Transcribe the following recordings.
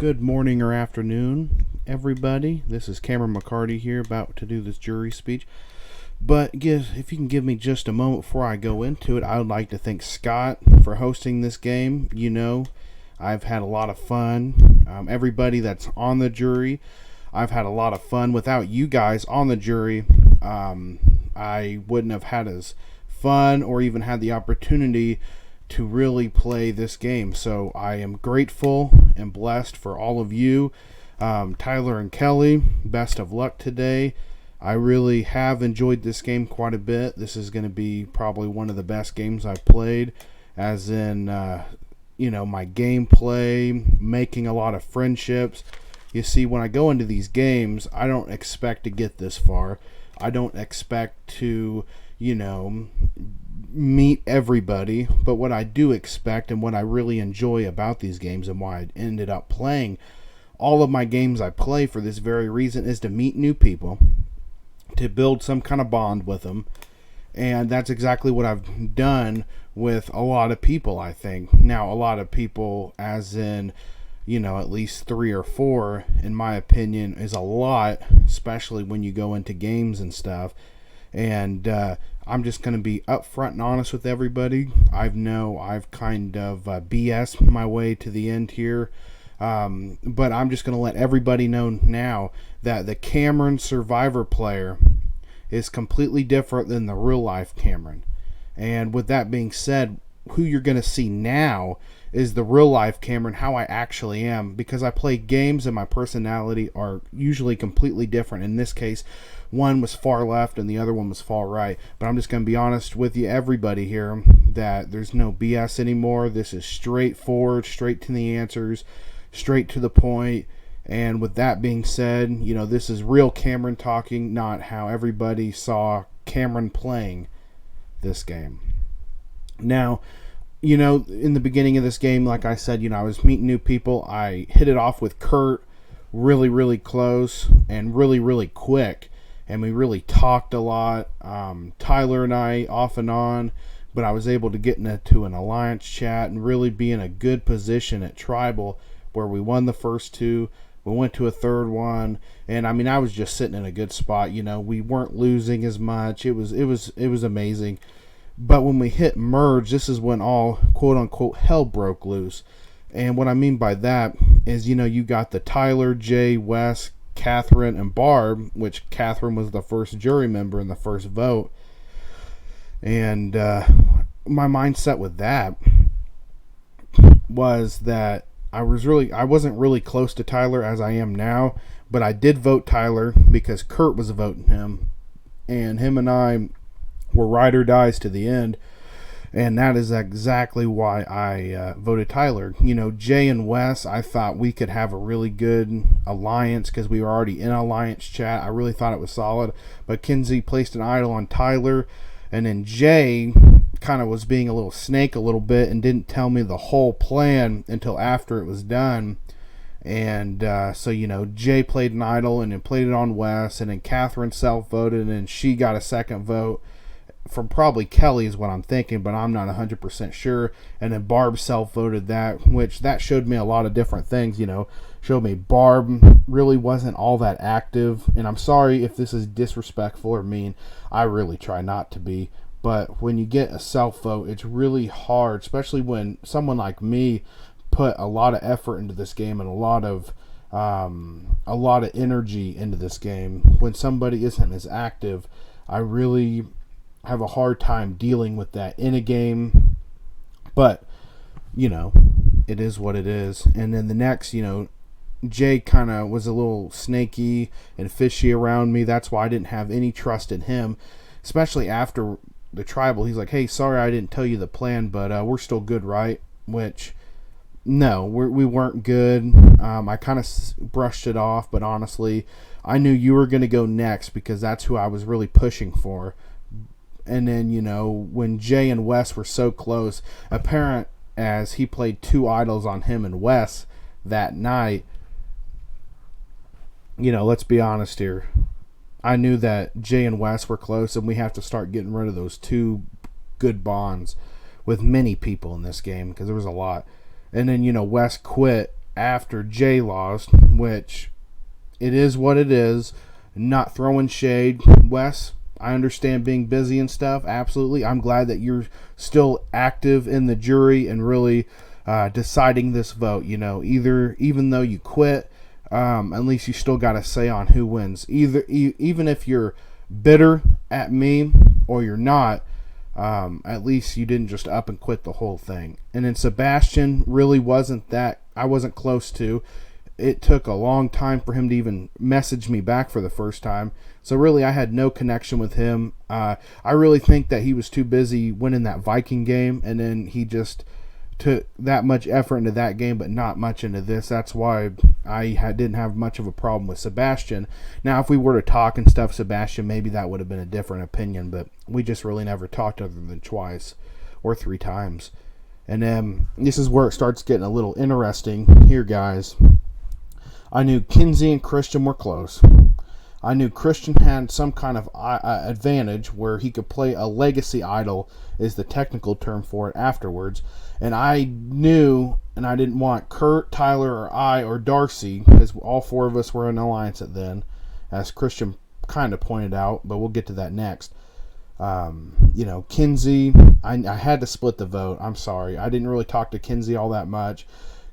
Good morning or afternoon, everybody. This is Cameron McCarty here, about to do this jury speech. But if you can give me just a moment before I go into it, I would like to thank Scott for hosting this game. I've had a lot of fun. Everybody that's on the jury, I've had a lot of fun. Without you guys on the jury, I wouldn't have had as fun or even had the opportunity to really play this game. So I am grateful and blessed for all of you. Tyler and Kelly, best of luck today. I really have enjoyed this game quite a bit. This is going to be probably one of the best games I've played, as in, my gameplay, making a lot of friendships. You see, when I go into these games, I don't expect to get this far. I don't expect to, meet everybody, but what I do expect and what I really enjoy about these games and why I ended up playing all of my games I play for this very reason is to meet new people, to build some kind of bond with them, and that's exactly what I've done with a lot of people, I think. Now, a lot of people, as in, at least 3 or 4, in my opinion, is a lot, especially when you go into games and stuff. And I'm just going to be upfront and honest with everybody. I've kind of BS my way to the end here. But I'm just going to let everybody know now that the Cameron Survivor player is completely different than the real life Cameron. And with that being said, who you're going to see now is the real life Cameron, how I actually am, because I play games and my personality are usually completely different. In this case, one was far left and the other one was far right. But I'm just going to be honest with you, everybody here, that there's no BS anymore. This is straightforward, straight to the answers, straight to the point. And with that being said, this is real Cameron talking, not how everybody saw Cameron playing this game. Now, in the beginning of this game, like I said, I was meeting new people. I hit it off with Kurt really, really close and really, really quick. And we really talked a lot. Tyler and I off and on. But I was able to get into an alliance chat and really be in a good position at Tribal, where we won the first 2. We went to a third one. And I was just sitting in a good spot. We weren't losing as much. It was amazing. But when we hit merge, this is when all quote-unquote hell broke loose. And what I mean by that is, you got the Tyler, Jay, Wes, Catherine, and Barb, which Catherine was the first jury member in the first vote. And my mindset with that was that I wasn't really close to Tyler as I am now, but I did vote Tyler because Kurt was voting him. And him and I were ride or dies to the end, and that is exactly why I voted Tyler. Jay and Wes, I thought we could have a really good alliance because we were already in alliance chat. I really thought it was solid, but Kinsey placed an idol on Tyler, and then Jay kind of was being a little snake a little bit and didn't tell me the whole plan until after it was done. And so Jay played an idol and then played it on Wes, and then Catherine self-voted, and then she got a second vote from probably Kelly is what I'm thinking, but I'm not 100% sure. And then Barb self-voted that, which that showed me a lot of different things. Showed me Barb really wasn't all that active, and I'm sorry if this is disrespectful or mean. I really try not to be, but when you get a self-vote, it's really hard, especially when someone like me put a lot of effort into this game and a lot of energy into this game. When somebody isn't as active, I really have a hard time dealing with that in a game. But it is what it is. And then the next, Jay kind of was a little snaky and fishy around me. That's why I didn't have any trust in him, especially after the Tribal. He's like, hey, sorry I didn't tell you the plan, but we're still good, right? Which, no, we weren't good. I kind of brushed it off, but honestly, I knew you were going to go next because that's who I was really pushing for. And then, when Jay and Wes were so close, apparent as he played 2 idols on him and Wes that night, let's be honest here. I knew that Jay and Wes were close, and we have to start getting rid of those 2 good bonds with many people in this game because there was a lot. And then, Wes quit after Jay lost, which it is what it is. Not throwing shade. Wes, I understand being busy and stuff. Absolutely. I'm glad that you're still active in the jury and really deciding this vote. Even though you quit, at least you still got a say on who wins. Even if you're bitter at me or you're not, at least you didn't just up and quit the whole thing. And then Sebastian really wasn't that. I wasn't close to. It took a long time for him to even message me back for the first time. So really, I had no connection with him. I really think that he was too busy winning that Viking game, and then he just took that much effort into that game, but not much into this. That's why didn't have much of a problem with Sebastian. Now, if we were to talk and stuff, Sebastian, maybe that would have been a different opinion, but we just really never talked other than twice or 3 times. And then this is where it starts getting a little interesting here, guys. I knew Kinsey and Christian were close. I knew Christian had some kind of advantage where he could play a legacy idol, is the technical term for it, afterwards. And I knew, and I didn't want Kurt, Tyler, or I, or Darcy, because all 4 of us were in alliance at then, as Christian kind of pointed out, but we'll get to that next. Kinsey, I had to split the vote. I'm sorry. I didn't really talk to Kinsey all that much.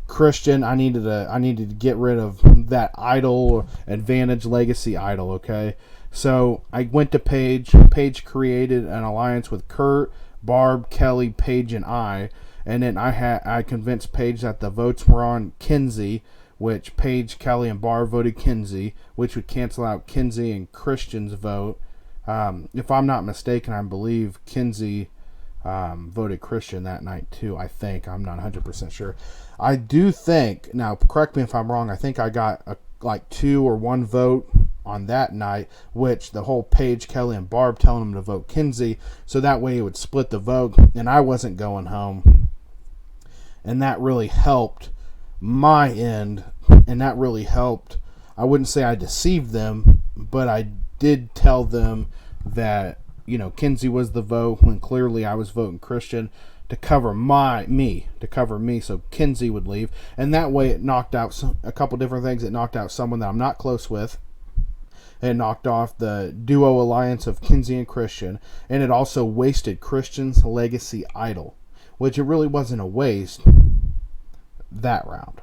Christian, I needed to get rid of that idol advantage legacy idol, okay? So I went to Paige. Paige created an alliance with Kurt, Barb, Kelly, Paige, and I. And then I convinced Paige that the votes were on Kinsey, which Paige, Kelly, and Barb voted Kinsey, which would cancel out Kinsey and Christian's vote. If I'm not mistaken, I believe Kinsey voted Christian that night too. I think. I'm not 100% sure. I do think, now correct me if I'm wrong, I think I got like 2 or 1 vote on that night, which the whole Paige, Kelly, and Barb telling them to vote Kinsey, so that way it would split the vote, and I wasn't going home. And that really helped my end, and that really helped. I wouldn't say I deceived them, but I did tell them that, Kinsey was the vote when clearly I was voting Christian to cover me, so Kinsey would leave. And that way it knocked out a couple different things. It knocked out someone that I'm not close with. It knocked off the duo alliance of Kinsey and Christian. And it also wasted Christian's legacy idol, which it really wasn't a waste that round.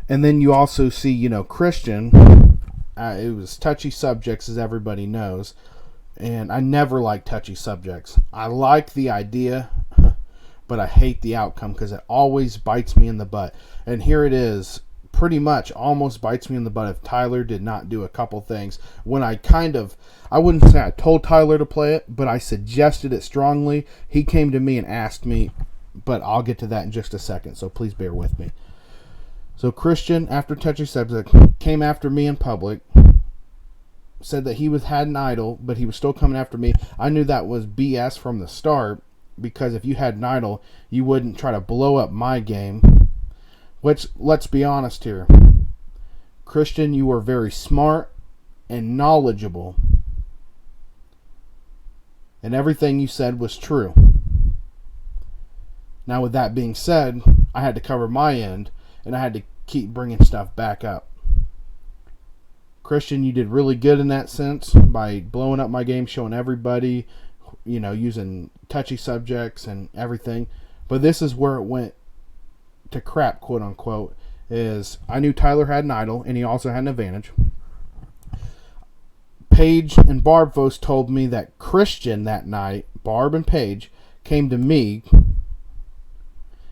And then you also see, Christian, it was touchy subjects, as everybody knows. And I never like touchy subjects. I like the idea, but I hate the outcome because it always bites me in the butt. And here it is, pretty much almost bites me in the butt if Tyler did not do a couple things. When I wouldn't say I told Tyler to play it, but I suggested it strongly. He came to me and asked me, but I'll get to that in just a second, so please bear with me. So Christian, after touchy subject, came after me in public. Said that he had an idol, but he was still coming after me. I knew that was BS from the start, because if you had an idol, you wouldn't try to blow up my game. Which, let's be honest here. Christian, you were very smart and knowledgeable. And everything you said was true. Now, with that being said, I had to cover my end, and I had to keep bringing stuff back up. Christian, you did really good in that sense by blowing up my game, showing everybody, using touchy subjects and everything. But this is where it went to crap, quote unquote, is I knew Tyler had an idol and he also had an advantage. Paige and Barb both told me that Christian that night, Barb and Paige, came to me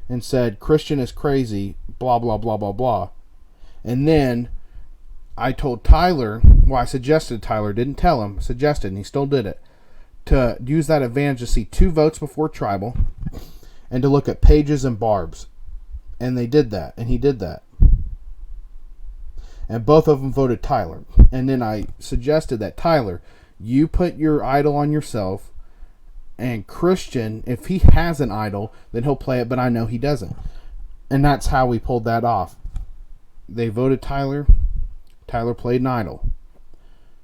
and said, Christian is crazy, blah, blah, blah, blah, blah. And then I told Tyler, I suggested Tyler, didn't tell him, suggested, and he still did it, to use that advantage to see 2 votes before Tribal and to look at Paige's and Barb's. And they did that, and he did that. And both of them voted Tyler. And then I suggested that Tyler, you put your idol on yourself, and Christian, if he has an idol, then he'll play it, but I know he doesn't. And that's how we pulled that off. They voted Tyler. Tyler played an idol,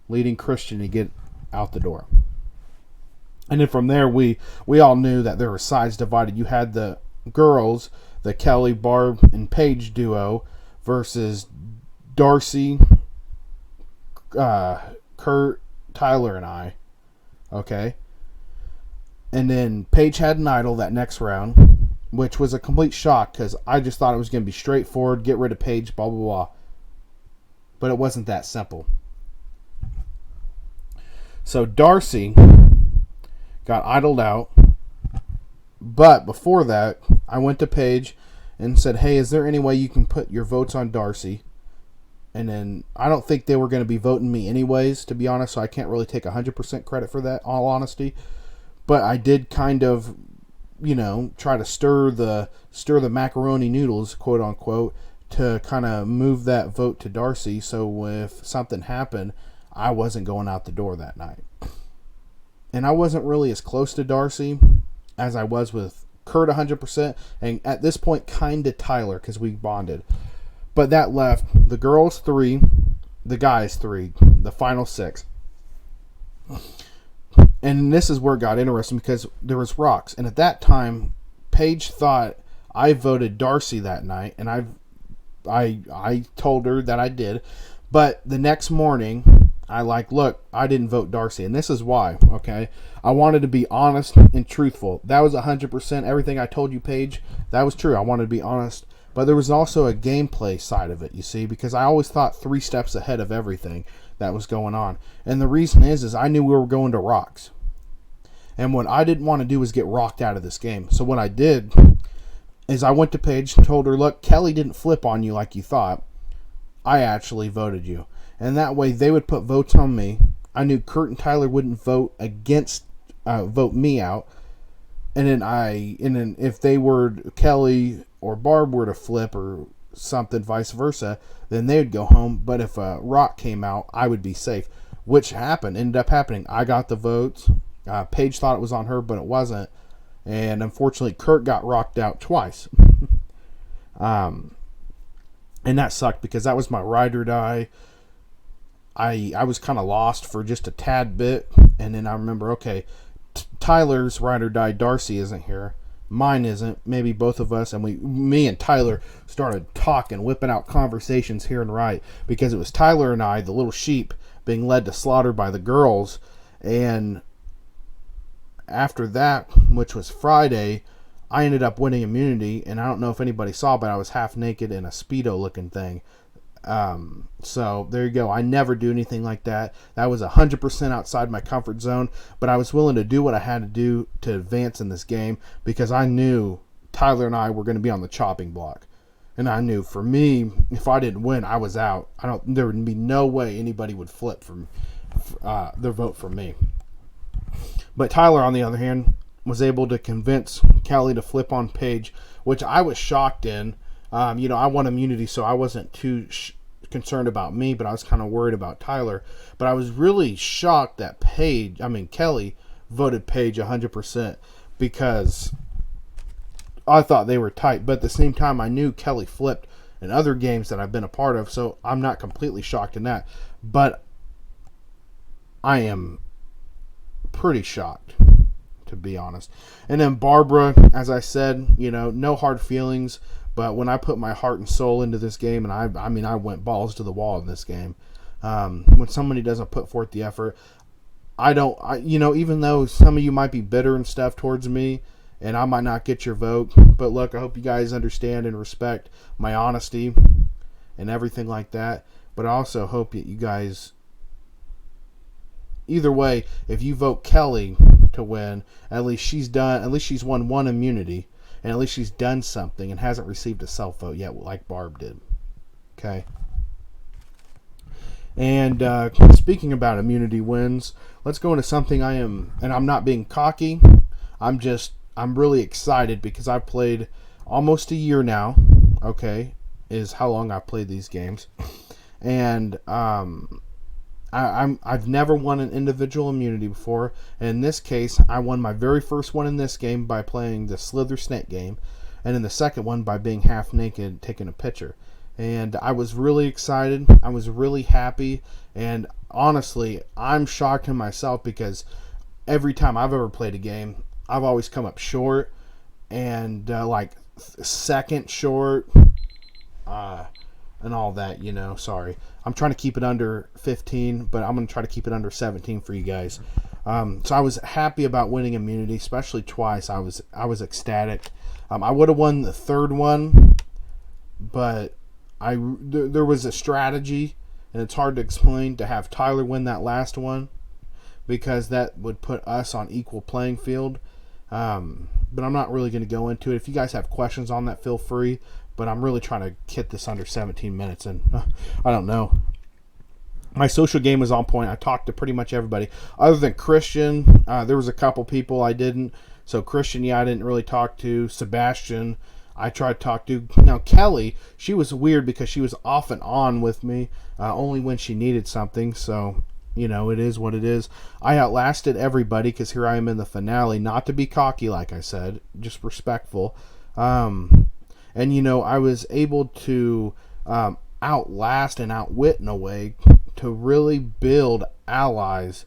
leading Christian to get out the door. And then from there, we all knew that there were sides divided. You had the girls the Kelly, Barb, and Paige duo versus Darcy, Kurt, Tyler, and I. Okay. And then Paige had an idol that next round, which was a complete shock because I just thought it was going to be straightforward, get rid of Paige, blah, blah, blah. But it wasn't that simple. So Darcy got idled out. But before that, I went to Paige and said, hey, is there any way you can put your votes on Darcy? And then I don't think they were going to be voting me anyways, to be honest, so I can't really take 100% credit for that, all honesty. But I did kind of, try to stir the macaroni noodles, quote unquote, to kind of move that vote to Darcy. So if something happened, I wasn't going out the door that night. And I wasn't really as close to Darcy as I was with Kurt 100%, and at this point, kind of Tyler, because we bonded. But that left the girls 3, the guys 3, the final 6. And this is where it got interesting because there was rocks. And at that time, Paige thought I voted Darcy that night, and I told her that I did. But the next morning, look, I didn't vote Darcy. And this is why, okay? I wanted to be honest and truthful. That was 100%. Everything I told you, Paige, that was true. I wanted to be honest. But there was also a gameplay side of it, you see, because I always thought 3 steps ahead of everything that was going on. And the reason is I knew we were going to rocks. And what I didn't want to do was get rocked out of this game. So what I did is I went to Paige and told her, look, Kelly didn't flip on you like you thought. I actually voted you. And that way they would put votes on me. I knew Kurt and Tyler wouldn't vote me out. And then if they were, Kelly or Barb were to flip or something, vice versa, then they would go home. But if a rock came out, I would be safe, which ended up happening. I got the votes. Paige thought it was on her, but it wasn't. And unfortunately, Kurt got rocked out twice. And that sucked because that was my ride or die. I was kind of lost for just a tad bit. And then I remember, okay, Tyler's ride or die, Darcy isn't here. Mine isn't. Maybe both of us. And me and Tyler started talking, whipping out conversations here and right. Because it was Tyler and I, the little sheep, being led to slaughter by the girls. And after that, which was Friday, I ended up winning immunity. And I don't know if anybody saw, but I was half naked in a Speedo looking thing. So there you go. I never do anything like that. That was 100% outside my comfort zone, but I was willing to do what I had to do to advance in this game because I knew Tyler and I were going to be on the chopping block. And I knew for me, if I didn't win, I was out. There would be no way anybody would flip from their vote for me. But Tyler, on the other hand, was able to convince Kelly to flip on Paige, which I was shocked in. I won immunity, so I wasn't too concerned about me, but I was kind of worried about Tyler. But I was really shocked that Kelly voted Paige 100% because I thought they were tight. But at the same time, I knew Kelly flipped in other games that I've been a part of, so I'm not completely shocked in that. But I am pretty shocked, to be honest. And then Barbara, as I said, no hard feelings. But when I put my heart and soul into this game, and I went balls to the wall in this game. When somebody doesn't put forth the effort, even though some of you might be bitter and stuff towards me, and I might not get your vote, but look, I hope you guys understand and respect my honesty and everything like that. But I also hope that you guys, either way, if you vote Kelly to win, at least she's won one immunity. And at least she's done something and hasn't received a self-vote yet like Barb did. Okay? And speaking about immunity wins, let's go into something and I'm not being cocky. I'm really excited because I've played almost a year now. Okay? Is how long I've played these games. And I've never won an individual immunity before. And in this case, I won my very first one in this game by playing the Slither Snake game, and in the second one by being half naked, taking a picture. And I was really excited. I was really happy. And honestly, I'm shocked in myself because every time I've ever played a game, I've always come up short. And second short, and all that, you know. Sorry, I'm trying to keep it under 15, but I'm going to try to keep it under 17 for you guys. So I was happy about winning immunity, especially twice. I was ecstatic. I would have won the third one, but there was a strategy, and it's hard to explain, to have Tyler win that last one, because that would put us on equal playing field. But I'm not really going to go into it. If you guys have questions on that, feel free. But I'm really trying to hit this under 17 minutes, and I don't know. My social game was on point. I talked to pretty much everybody. Other than Christian, there was a couple people I didn't. So Christian, I didn't really talk to. Sebastian, I tried to talk to. Now Kelly, she was weird because she was off and on with me, only when she needed something. So, you know, it is what it is. I outlasted everybody because here I am in the finale. Not to be cocky, like I said, just respectful. And, you know, I was able to outlast and outwit, in a way, to really build allies,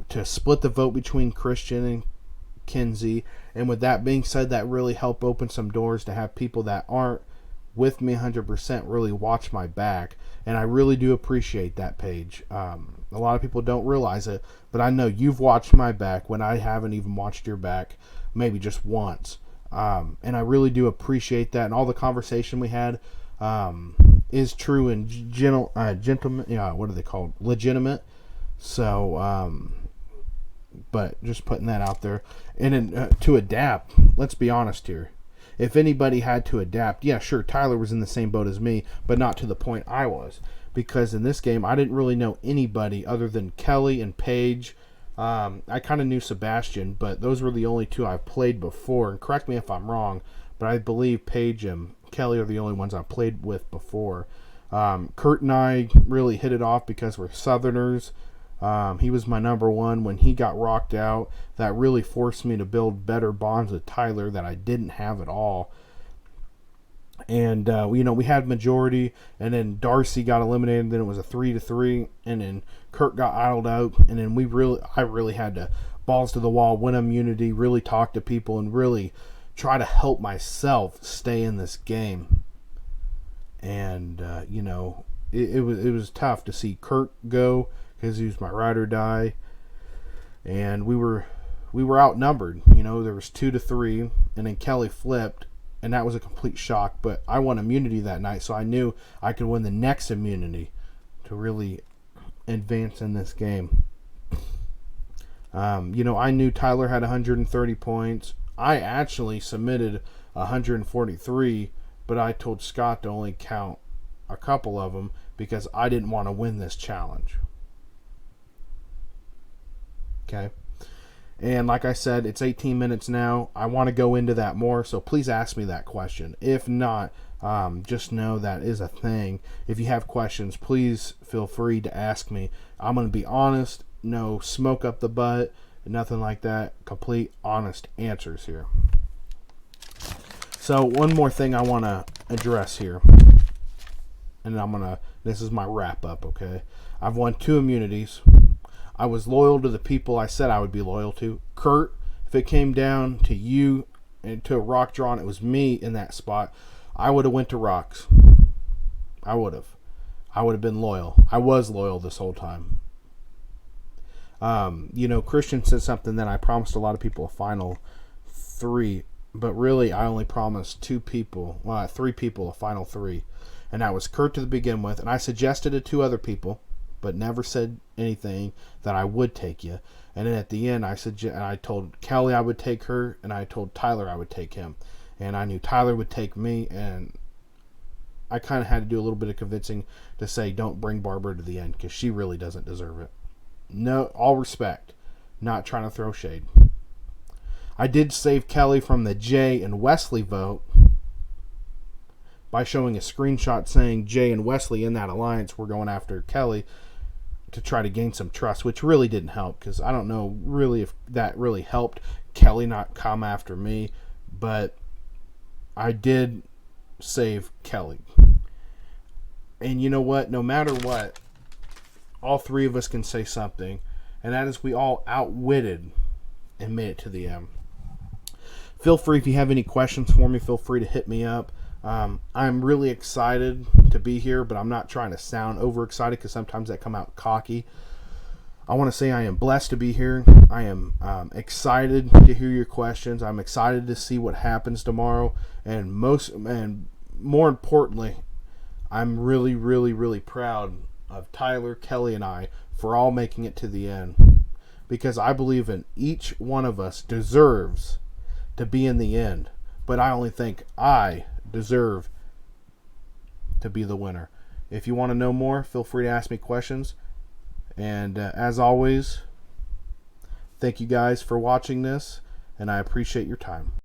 to split the vote between Christian and Kinsey. And with that being said, that really helped open some doors to have people that aren't with me 100% really watch my back. And I really do appreciate that, Paige. A lot of people don't realize it, but I know you've watched my back when I haven't even watched your back, maybe just once. And I really do appreciate that. And all the conversation we had is true and gentleman. What are they called? Legitimate. So, but just putting that out there. And then, to adapt, let's be honest here. If anybody had to adapt, yeah, sure, Tyler was in the same boat as me, but not to the point I was. Because in this game, I didn't really know anybody other than Kelly and Paige. I kind of knew Sebastian, but those were the only two I've played before. And correct me if I'm wrong, but I believe Paige and Kelly are the only ones I've played with before. Kurt and I really hit it off because we're Southerners. He was my number one. When he got rocked out, that really forced me to build better bonds with Tyler that I didn't have at all. And, you know, we had majority, and then Darcy got eliminated, then it was a 3-3, and then Kurt got idled out, and then I really had to balls to the wall, win immunity, really talk to people, and really try to help myself stay in this game. And, you know, it was tough to see Kurt go, because he was my ride or die, and we were outnumbered. You know, there was 2-3, and then Kelly flipped, and that was a complete shock. But I won immunity that night, so I knew I could win the next immunity to really advance in this game. You know, I knew Tyler had 130 points. I actually submitted 143, but I told Scott to only count a couple of them because I didn't want to win this challenge. Okay. And like I said, it's 18 minutes now. I want to go into that more, so please ask me that question. If not, just know that is a thing. If you have questions, please feel free to ask me. I'm going to be honest, no smoke up the butt, nothing like that. Complete honest answers here. So one more thing I want to address here. And this is my wrap up, okay? I've won 2 immunities. I was loyal to the people I said I would be loyal to. Kurt, if it came down to you and to a rock draw and it was me in that spot, I would have went to rocks. I would have been loyal. I was loyal this whole time. You know, Christian said something that I promised a lot of people a final 3, but really I only promised 3 people a final 3. And that was Kurt to begin with, and I suggested it to other people, but never said anything that I would take you. And then at the end, I told Kelly I would take her, and I told Tyler I would take him. And I knew Tyler would take me, and I kind of had to do a little bit of convincing to say don't bring Barbara to the end, because she really doesn't deserve it. No, all respect, not trying to throw shade. I did save Kelly from the Jay and Wesley vote by showing a screenshot saying Jay and Wesley in that alliance were going after Kelly to try to gain some trust, which really didn't help, because I don't know really if that really helped Kelly not come after me, but I did save Kelly. And you know what? No matter what, all 3 of us can say something, and that is we all outwitted and made it to the end. feel free, if you have any questions for me, feel free to hit me up. I'm really excited to be here, but I'm not trying to sound overexcited because sometimes I come out cocky. I want to say I am blessed to be here. I am excited to hear your questions. I'm excited to see what happens tomorrow, and more importantly, I'm really, really, really proud of Tyler, Kelly, and I for all making it to the end, because I believe in each one of us deserves to be in the end, but I only think I deserve to be the winner. If you want to know more, feel free to ask me questions. And as always, thank you guys for watching this, and I appreciate your time.